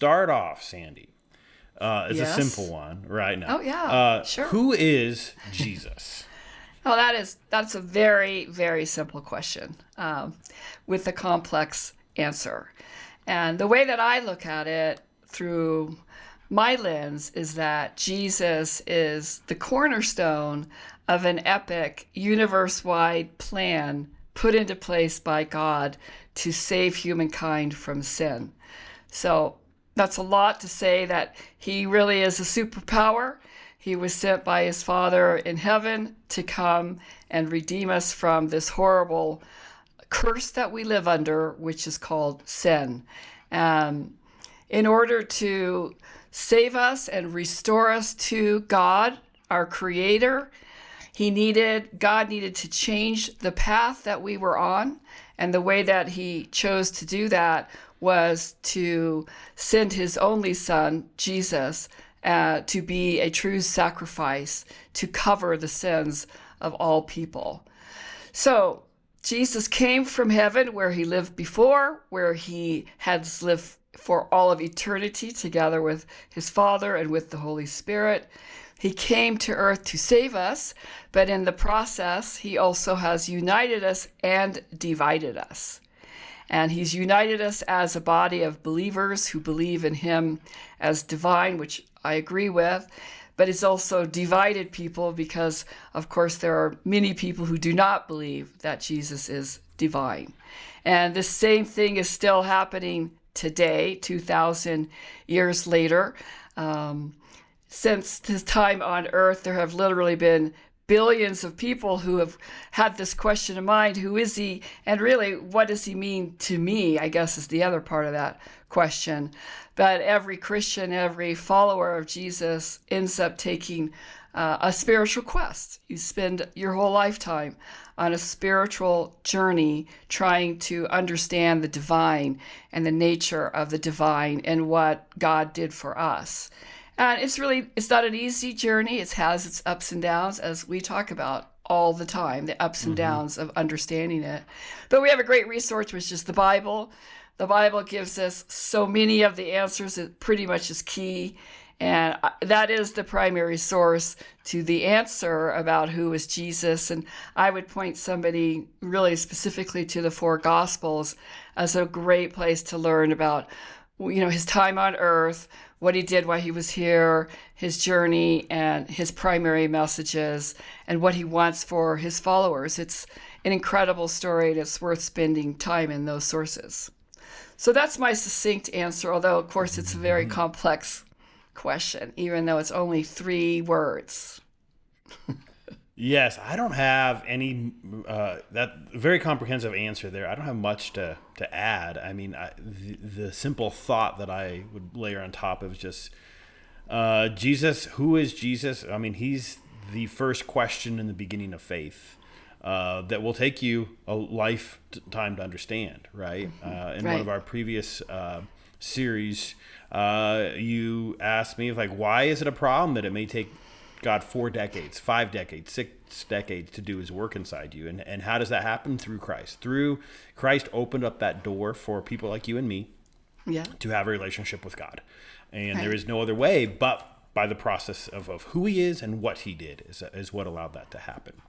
start off, Sandy, it's a Yes. simple one right now. Oh, yeah. Sure. Who is Jesus? Oh, that's a very, very simple question with a complex answer. And the way that I look at it through my lens is that Jesus is the cornerstone of an epic, universe-wide plan put into place by God to save humankind from sin. So that's a lot to say that he really is a superpower. He was sent by his Father in heaven to come and redeem us from this horrible curse that we live under, which is called sin. In order to save us and restore us to God, our Creator, God needed to change the path that we were on. And the way that he chose to do that was to send his only son, Jesus, to be a true sacrifice to cover the sins of all people. So Jesus came from heaven where he lived before, where he has lived for all of eternity together with his Father and with the Holy Spirit. He came to earth to save us, but in the process, he also has united us and divided us. And he's united us as a body of believers who believe in him as divine, which I agree with, but it's also divided people because, of course, there are many people who do not believe that Jesus is divine. And this same thing is still happening today, 2,000 years later. Since his time on earth, there have literally been billions of people who have had this question in mind: who is he? And really, what does he mean to me? I guess is the other part of that question. But every Christian, every follower of Jesus ends up taking a spiritual quest. You spend your whole lifetime on a spiritual journey trying to understand the divine and the nature of the divine and what God did for us. And it's not an easy journey. It has its ups and downs, as we talk about all the time, the ups and downs of understanding it. But we have a great resource, which is the Bible. The Bible gives us so many of the answers. It pretty much is key. And that is the primary source to the answer about who is Jesus. And I would point somebody really specifically to the four Gospels as a great place to learn about, his time on earth, what he did while he was here, his journey, and his primary messages, and what he wants for his followers. It's an incredible story, and it's worth spending time in those sources. So that's my succinct answer, although, of course, it's a very complex question, even though it's only 3 words. Yes, I don't have any that very comprehensive answer there. I don't have much to add. I mean, the simple thought that I would layer on top of is just Jesus. Who is Jesus? I mean, he's the first question in the beginning of faith that will take you a lifetime to understand, right? In one of our previous series, you asked me, why is it a problem that it may take God 4 decades, 5 decades, 6 decades to do his work inside you? And how does that happen? Through Christ. Through Christ opened up that door for people like you and me to have a relationship with God. And there is no other way but by the process of who he is and what he did is what allowed that to happen.